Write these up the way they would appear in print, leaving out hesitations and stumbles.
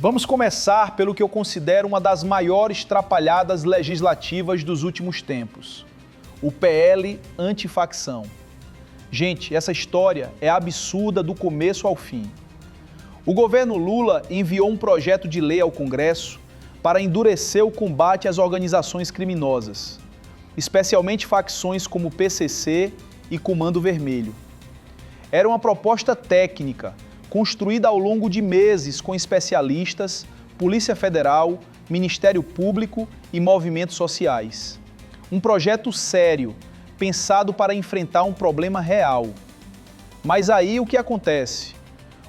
Vamos começar pelo que eu considero uma das maiores trapalhadas legislativas dos últimos tempos: o PL antifacção. Gente, essa história é absurda do começo ao fim. O governo Lula enviou um projeto de lei ao Congresso para endurecer o combate às organizações criminosas, especialmente facções como o PCC e Comando Vermelho. Era uma proposta técnica, construída ao longo de meses com especialistas, Polícia Federal, Ministério Público e movimentos sociais. Um projeto sério, pensado para enfrentar um problema real. Mas aí o que acontece?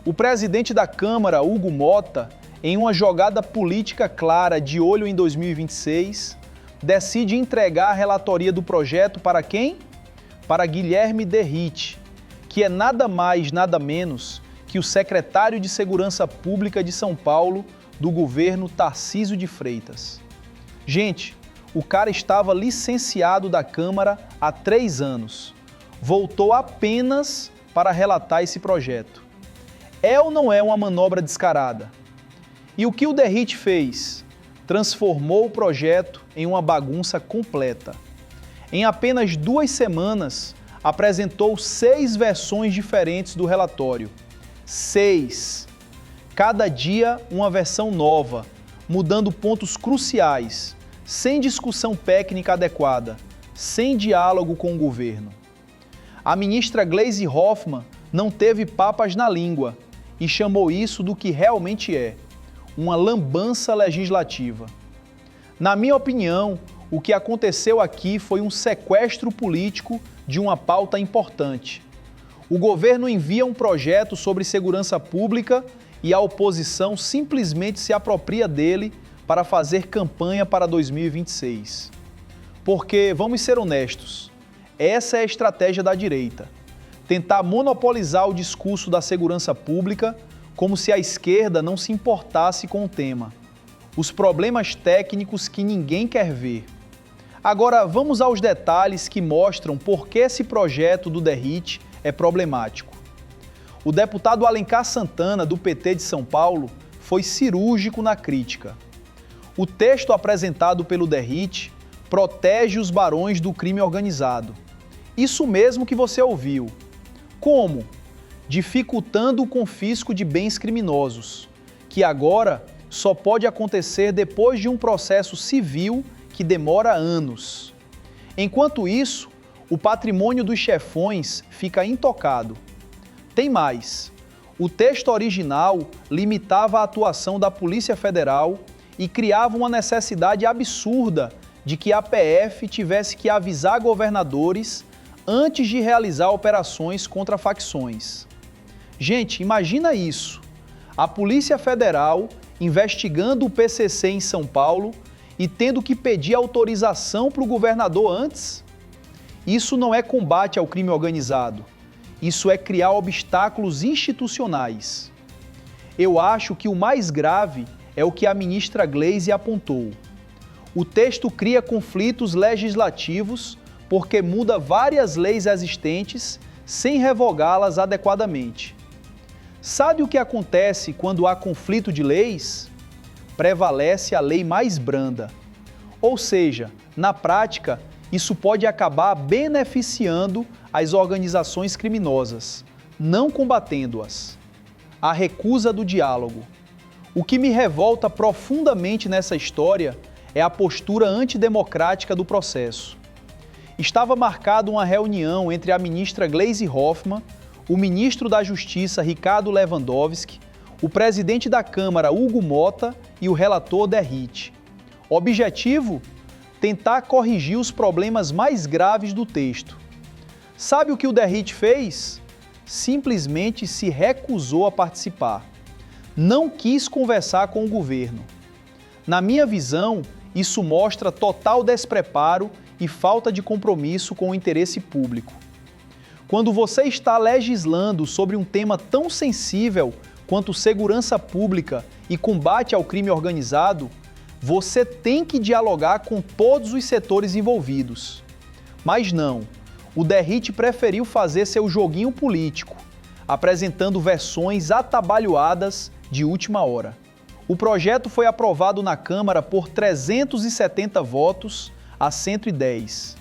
O presidente da Câmara, Hugo Mota, em uma jogada política clara de olho em 2026, decide entregar a relatoria do projeto para quem? Para Guilherme Derrite, que é nada mais, nada menos que o secretário de Segurança Pública de São Paulo do governo Tarcísio de Freitas. Gente, o cara estava licenciado da Câmara há 3 anos. Voltou apenas para relatar esse projeto. É ou não é uma manobra descarada? E o que o Derrite fez? Transformou o projeto em uma bagunça completa. Em apenas 2 semanas, apresentou 6 versões diferentes do relatório. 6. Cada dia uma versão nova, mudando pontos cruciais, sem discussão técnica adequada, sem diálogo com o governo. A ministra Gleisi Hoffmann não teve papas na língua e chamou isso do que realmente é: uma lambança legislativa. Na minha opinião, o que aconteceu aqui foi um sequestro político de uma pauta importante. O governo envia um projeto sobre segurança pública e a oposição simplesmente se apropria dele para fazer campanha para 2026. Porque, vamos ser honestos, essa é a estratégia da direita: tentar monopolizar o discurso da segurança pública como se a esquerda não se importasse com o tema. Os problemas técnicos que ninguém quer ver. Agora, vamos aos detalhes que mostram por que esse projeto do Derrite é problemático. O deputado Alencar Santana, do PT de São Paulo, foi cirúrgico na crítica. O texto apresentado pelo Derrite protege os barões do crime organizado. Isso mesmo que você ouviu. Como? Dificultando o confisco de bens criminosos, que agora só pode acontecer depois de um processo civil que demora anos. Enquanto isso, o patrimônio dos chefões fica intocado. Tem mais. O texto original limitava a atuação da Polícia Federal e criava uma necessidade absurda de que a PF tivesse que avisar governadores antes de realizar operações contra facções. Gente, imagina isso. A Polícia Federal investigando o PCC em São Paulo e tendo que pedir autorização para o governador antes? Isso não é combate ao crime organizado. Isso é criar obstáculos institucionais. Eu acho que o mais grave é o que a ministra Gleisi apontou. O texto cria conflitos legislativos porque muda várias leis existentes sem revogá-las adequadamente. Sabe o que acontece quando há conflito de leis? Prevalece a lei mais branda. Ou seja, na prática, isso pode acabar beneficiando as organizações criminosas, não combatendo-as. A recusa do diálogo. O que me revolta profundamente nessa história é a postura antidemocrática do processo. Estava marcada uma reunião entre a ministra Gleisi Hoffmann, o ministro da Justiça Ricardo Lewandowski, o presidente da Câmara Hugo Mota e o relator Derrite. Objetivo? Tentar corrigir os problemas mais graves do texto. Sabe o que o Derrite fez? Simplesmente se recusou a participar. Não quis conversar com o governo. Na minha visão, isso mostra total despreparo e falta de compromisso com o interesse público. Quando você está legislando sobre um tema tão sensível quanto segurança pública e combate ao crime organizado, você tem que dialogar com todos os setores envolvidos. Mas não, o Derrite preferiu fazer seu joguinho político, apresentando versões atabalhoadas de última hora. O projeto foi aprovado na Câmara por 370 votos a 110.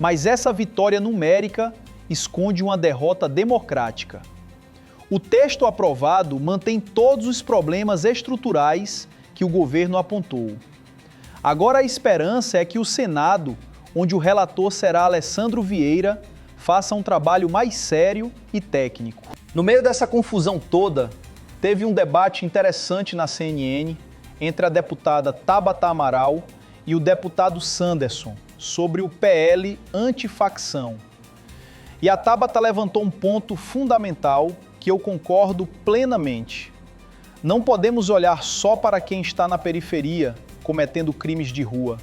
Mas essa vitória numérica esconde uma derrota democrática. O texto aprovado mantém todos os problemas estruturais que o governo apontou. Agora a esperança é que o Senado, onde o relator será Alessandro Vieira, faça um trabalho mais sério e técnico. No meio dessa confusão toda, teve um debate interessante na CNN entre a deputada Tabata Amaral e o deputado Sanderson sobre o PL antifacção. E a Tabata levantou um ponto fundamental que eu concordo plenamente. Não podemos olhar só para quem está na periferia cometendo crimes de rua.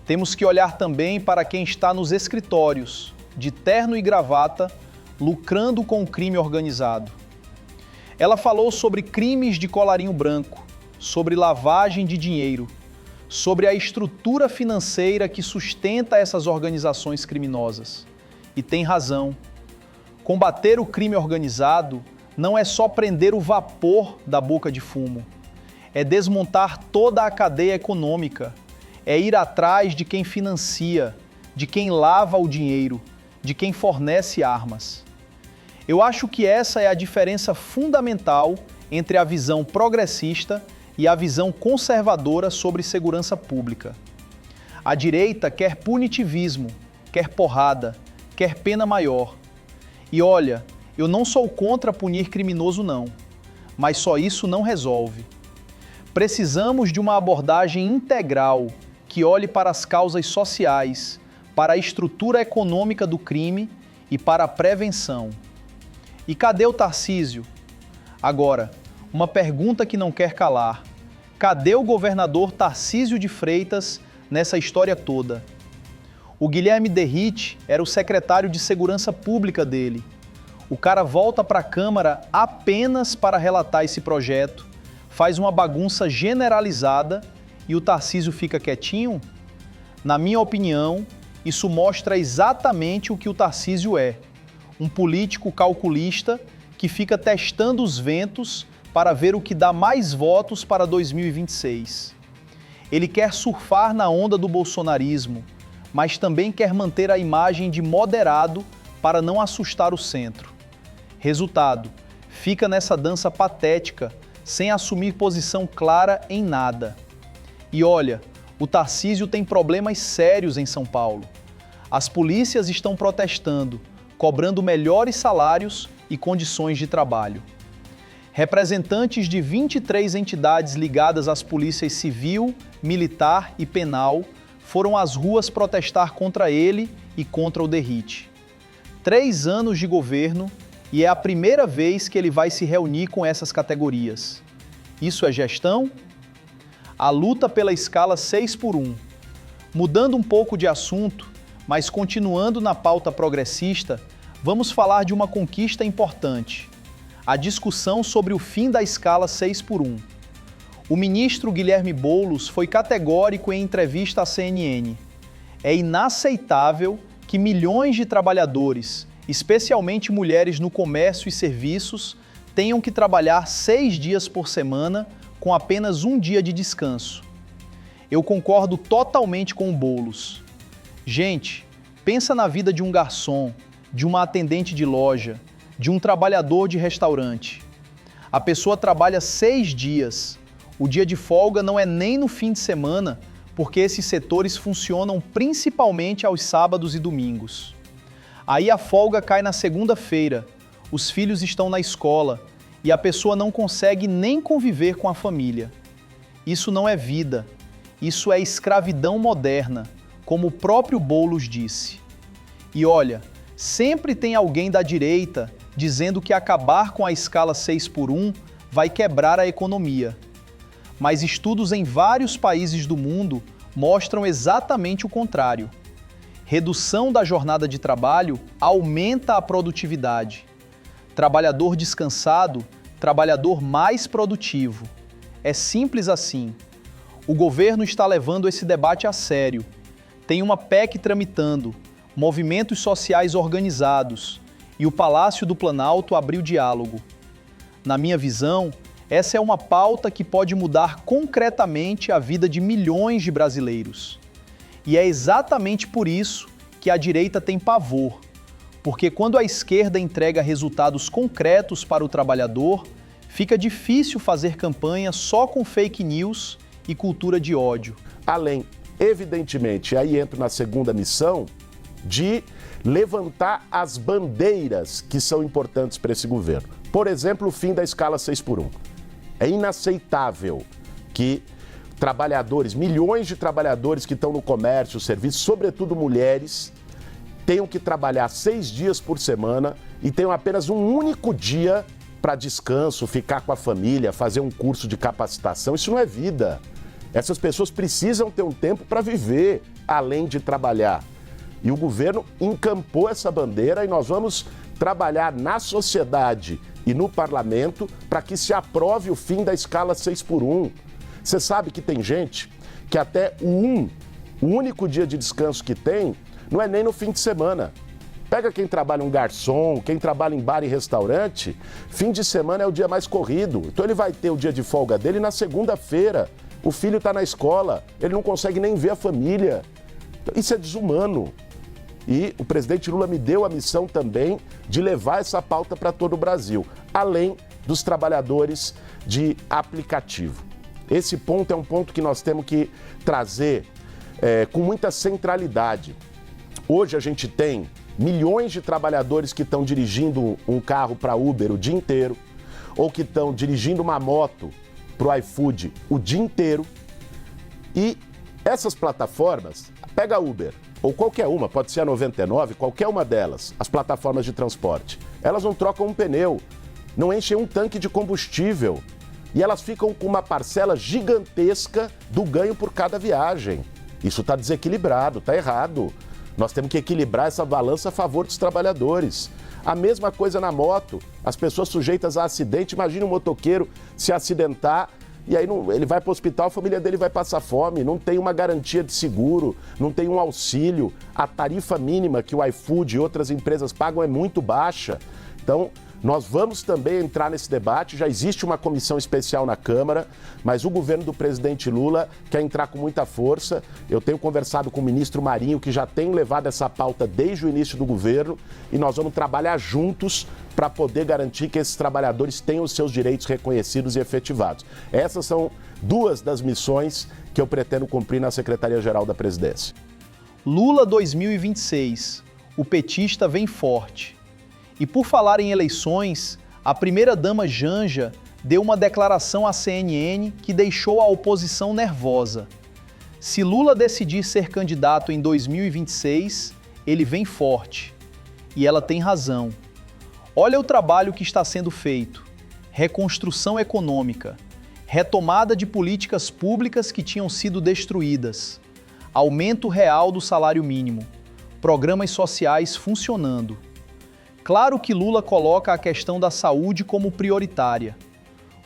Temos que olhar também para quem está nos escritórios, de terno e gravata, lucrando com o crime organizado. Ela falou sobre crimes de colarinho branco, sobre lavagem de dinheiro, sobre a estrutura financeira que sustenta essas organizações criminosas. E tem razão. Combater o crime organizado não é só prender o vapor da boca de fumo. É desmontar toda a cadeia econômica. É ir atrás de quem financia, de quem lava o dinheiro, de quem fornece armas. Eu acho que essa é a diferença fundamental entre a visão progressista e a visão conservadora sobre segurança pública. A direita quer punitivismo, quer porrada, quer pena maior. E olha, eu não sou contra punir criminoso não, mas só isso não resolve. Precisamos de uma abordagem integral que olhe para as causas sociais, para a estrutura econômica do crime e para a prevenção. E cadê o Tarcísio? Agora, uma pergunta que não quer calar. Cadê o governador Tarcísio de Freitas nessa história toda? O Guilherme Derrite era o secretário de Segurança Pública dele. O cara volta para a Câmara apenas para relatar esse projeto, faz uma bagunça generalizada e o Tarcísio fica quietinho? Na minha opinião, isso mostra exatamente o que o Tarcísio é. Um político calculista que fica testando os ventos para ver o que dá mais votos para 2026. Ele quer surfar na onda do bolsonarismo, mas também quer manter a imagem de moderado para não assustar o centro. Resultado, fica nessa dança patética, sem assumir posição clara em nada. E olha, o Tarcísio tem problemas sérios em São Paulo. As polícias estão protestando, cobrando melhores salários e condições de trabalho. Representantes de 23 entidades ligadas às polícias civil, militar e penal foram às ruas protestar contra ele e contra o Derrite. 3 anos de governo e é a primeira vez que ele vai se reunir com essas categorias. Isso é gestão? A luta pela escala 6x1. Mudando um pouco de assunto, mas continuando na pauta progressista, vamos falar de uma conquista importante: a discussão sobre o fim da escala 6x1. O ministro Guilherme Boulos foi categórico em entrevista à CNN. É inaceitável que milhões de trabalhadores, especialmente mulheres no comércio e serviços, tenham que trabalhar 6 dias por semana com apenas 1 dia de descanso. Eu concordo totalmente com o Boulos. Gente, pensa na vida de um garçom, de uma atendente de loja, de um trabalhador de restaurante. A pessoa trabalha 6 dias. O dia de folga não é nem no fim de semana, porque esses setores funcionam principalmente aos sábados e domingos. Aí a folga cai na segunda-feira, os filhos estão na escola e a pessoa não consegue nem conviver com a família. Isso não é vida, isso é escravidão moderna, como o próprio Boulos disse. E olha, sempre tem alguém da direita dizendo que acabar com a escala 6x1 vai quebrar a economia. Mas estudos em vários países do mundo mostram exatamente o contrário. Redução da jornada de trabalho aumenta a produtividade. Trabalhador descansado, trabalhador mais produtivo. É simples assim. O governo está levando esse debate a sério. Tem uma PEC tramitando, movimentos sociais organizados e o Palácio do Planalto abriu diálogo. Na minha visão, essa é uma pauta que pode mudar concretamente a vida de milhões de brasileiros. E é exatamente por isso que a direita tem pavor, porque quando a esquerda entrega resultados concretos para o trabalhador, fica difícil fazer campanha só com fake news e cultura de ódio. Além, evidentemente, aí entra na segunda missão, de levantar as bandeiras que são importantes para esse governo. Por exemplo, o fim da escala 6x1. É inaceitável que trabalhadores, milhões de trabalhadores que estão no comércio, serviço, sobretudo mulheres, tenham que trabalhar 6 dias por semana e tenham apenas um único dia para descanso, ficar com a família, fazer um curso de capacitação. Isso não é vida. Essas pessoas precisam ter um tempo para viver, além de trabalhar. E o governo encampou essa bandeira e nós vamos trabalhar na sociedade e no parlamento para que se aprove o fim da escala 6x1. Você sabe que tem gente que até o único dia de descanso que tem não é nem no fim de semana. Pega quem trabalha um garçom, quem trabalha em bar e restaurante, fim de semana é o dia mais corrido. Então ele vai ter o dia de folga dele na segunda-feira. O filho está na escola, ele não consegue nem ver a família. Isso é desumano. E o presidente Lula me deu a missão também de levar essa pauta para todo o Brasil, além dos trabalhadores de aplicativo. Esse ponto é um ponto que nós temos que trazer com muita centralidade. Hoje a gente tem milhões de trabalhadores que estão dirigindo um carro para Uber o dia inteiro, ou que estão dirigindo uma moto para o iFood o dia inteiro. E essas plataformas, pega a Uber, ou qualquer uma, pode ser a 99, qualquer uma delas, as plataformas de transporte, elas não trocam um pneu, não enchem um tanque de combustível e elas ficam com uma parcela gigantesca do ganho por cada viagem. Isso está desequilibrado, está errado. Nós temos que equilibrar essa balança a favor dos trabalhadores. A mesma coisa na moto, as pessoas sujeitas a acidente, imagina um motoqueiro se acidentar e aí ele vai para o hospital, a família dele vai passar fome, não tem uma garantia de seguro, não tem um auxílio, a tarifa mínima que o iFood e outras empresas pagam é muito baixa. Então, nós vamos também entrar nesse debate, já existe uma comissão especial na Câmara, mas o governo do presidente Lula quer entrar com muita força. Eu tenho conversado com o ministro Marinho, que já tem levado essa pauta desde o início do governo, e nós vamos trabalhar juntos para poder garantir que esses trabalhadores tenham os seus direitos reconhecidos e efetivados. Essas são duas das missões que eu pretendo cumprir na Secretaria-Geral da Presidência. Lula 2026. O petista vem forte. E por falar em eleições, a primeira-dama Janja deu uma declaração à CNN que deixou a oposição nervosa. Se Lula decidir ser candidato em 2026, ele vem forte. E ela tem razão. Olha o trabalho que está sendo feito. Reconstrução econômica, retomada de políticas públicas que tinham sido destruídas, aumento real do salário mínimo, programas sociais funcionando. Claro que Lula coloca a questão da saúde como prioritária.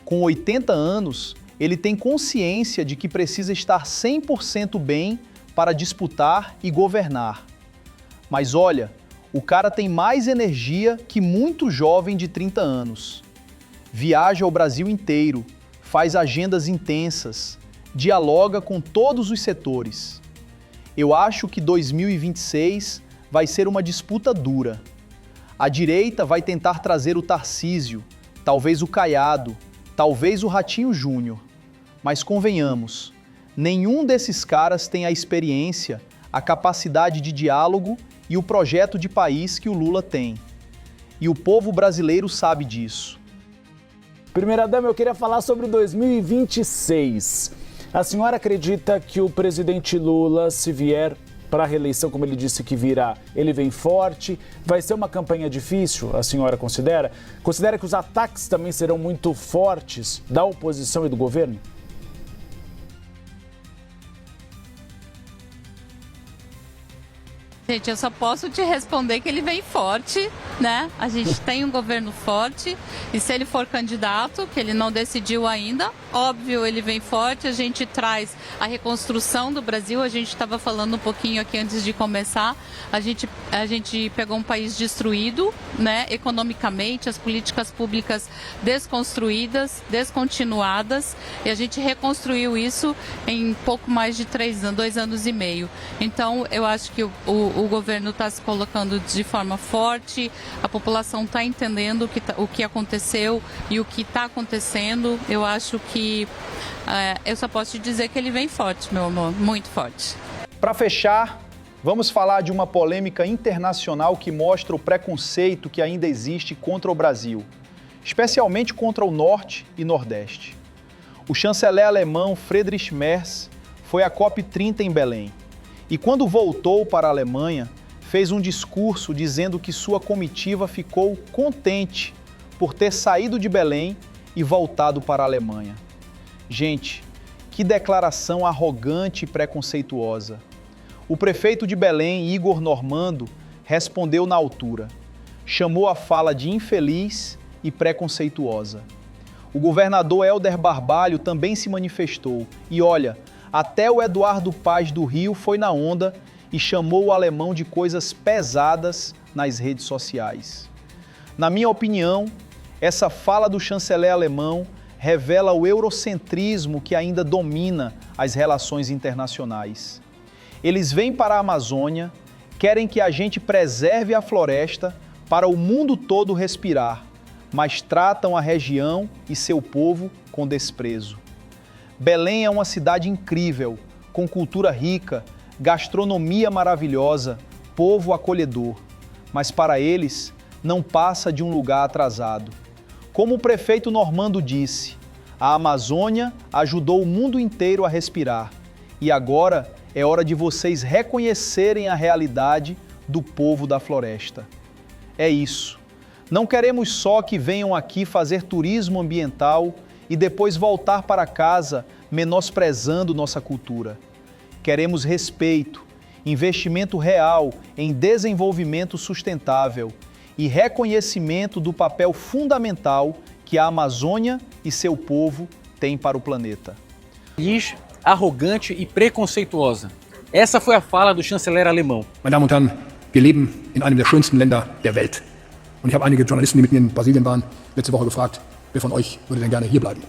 Com 80 anos, ele tem consciência de que precisa estar 100% bem para disputar e governar. Mas olha, o cara tem mais energia que muito jovem de 30 anos. Viaja ao Brasil inteiro, faz agendas intensas, dialoga com todos os setores. Eu acho que 2026 vai ser uma disputa dura. A direita vai tentar trazer o Tarcísio, talvez o Caiado, talvez o Ratinho Júnior. Mas convenhamos, nenhum desses caras tem a experiência, a capacidade de diálogo e o projeto de país que o Lula tem. E o povo brasileiro sabe disso. Primeira-dama, eu queria falar sobre 2026. A senhora acredita que o presidente Lula, se vier para a reeleição, como ele disse que virá, ele vem forte? Vai ser uma campanha difícil, a senhora considera? Considera que os ataques também serão muito fortes da oposição e do governo? Gente, eu só posso te responder que ele vem forte, né? A gente tem um governo forte e se ele for candidato, que ele não decidiu ainda, óbvio, ele vem forte. A gente traz a reconstrução do Brasil. A gente estava falando um pouquinho aqui antes de começar. A gente pegou um país destruído, né? Economicamente, as políticas públicas desconstruídas, descontinuadas, e a gente reconstruiu isso em pouco mais de 2 anos e meio. Então, eu acho que o governo está se colocando de forma forte, a população está entendendo o que aconteceu e o que está acontecendo. Eu acho que eu só posso te dizer que ele vem forte, meu amor, muito forte. Para fechar, vamos falar de uma polêmica internacional que mostra o preconceito que ainda existe contra o Brasil, especialmente contra o Norte e Nordeste. O chanceler alemão Friedrich Merz foi à COP30 em Belém. E quando voltou para a Alemanha, fez um discurso dizendo que sua comitiva ficou contente por ter saído de Belém e voltado para a Alemanha. Gente, que declaração arrogante e preconceituosa. O prefeito de Belém, Igor Normando, respondeu na altura. Chamou a fala de infeliz e preconceituosa. O governador Helder Barbalho também se manifestou e olha, até o Eduardo Paz do Rio foi na onda e chamou o alemão de coisas pesadas nas redes sociais. Na minha opinião, essa fala do chanceler alemão revela o eurocentrismo que ainda domina as relações internacionais. Eles vêm para a Amazônia, querem que a gente preserve a floresta para o mundo todo respirar, mas tratam a região e seu povo com desprezo. Belém é uma cidade incrível, com cultura rica, gastronomia maravilhosa, povo acolhedor, mas para eles não passa de um lugar atrasado. Como o prefeito Normando disse, a Amazônia ajudou o mundo inteiro a respirar e agora é hora de vocês reconhecerem a realidade do povo da floresta. É isso. Não queremos só que venham aqui fazer turismo ambiental e depois voltar para casa menosprezando nossa cultura. Queremos respeito, investimento real em desenvolvimento sustentável e reconhecimento do papel fundamental que a Amazônia e seu povo têm para o planeta. Arrogante e preconceituosa. Essa foi a fala do chanceler alemão. Meine Damen und Herren, wir leben in einem der schönsten Länder der Welt. Und ich habe einige Journalisten, die mit mir in Brasilien waren, letzte Woche gefragt, wer von euch würde denn gerne hier bleiben?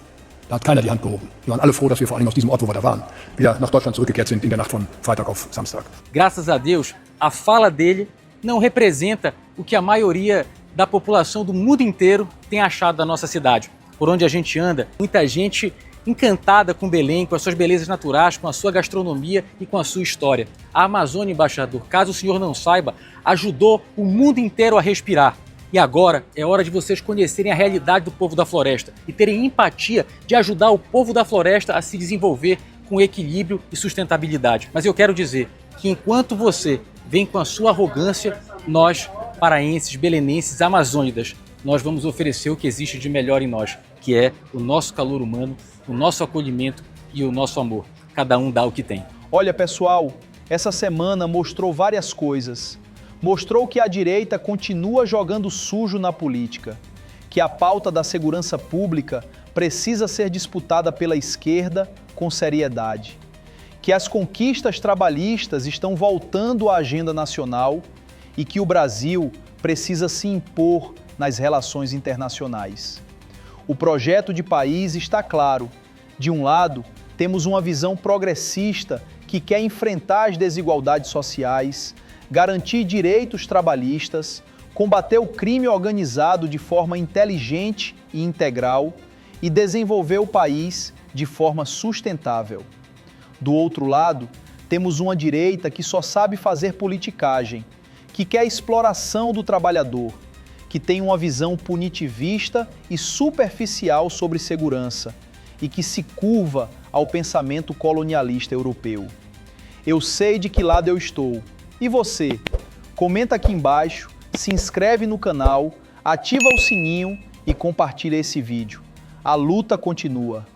Da hat keiner die Hand gehoben. Wir waren alle froh, dass wir vor allem aus diesem Ort, wo wir da waren, wieder nach Deutschland zurückgekehrt sind in der Nacht von Freitag auf Samstag. Graças a Deus, a fala dele não representa o que a maioria da população do mundo inteiro tem achado da nossa cidade. Por onde a gente anda, muita gente encantada com Belém, com as suas belezas naturais, com a sua gastronomia e com a sua história. A Amazônia, embaixador, caso o senhor não saiba, ajudou o mundo inteiro a respirar. E agora é hora de vocês conhecerem a realidade do povo da floresta e terem empatia de ajudar o povo da floresta a se desenvolver com equilíbrio e sustentabilidade. Mas eu quero dizer que enquanto você vem com a sua arrogância, nós, paraenses, belenenses, amazônidas, nós vamos oferecer o que existe de melhor em nós, que é o nosso calor humano, o nosso acolhimento e o nosso amor. Cada um dá o que tem. Olha, pessoal, essa semana mostrou várias coisas. Mostrou que a direita continua jogando sujo na política, que a pauta da segurança pública precisa ser disputada pela esquerda com seriedade, que as conquistas trabalhistas estão voltando à agenda nacional e que o Brasil precisa se impor nas relações internacionais. O projeto de país está claro. De um lado, temos uma visão progressista que quer enfrentar as desigualdades sociais, garantir direitos trabalhistas, combater o crime organizado de forma inteligente e integral e desenvolver o país de forma sustentável. Do outro lado, temos uma direita que só sabe fazer politicagem, que quer a exploração do trabalhador, que tem uma visão punitivista e superficial sobre segurança e que se curva ao pensamento colonialista europeu. Eu sei de que lado eu estou. E você? Comenta aqui embaixo, se inscreve no canal, ativa o sininho e compartilha esse vídeo. A luta continua.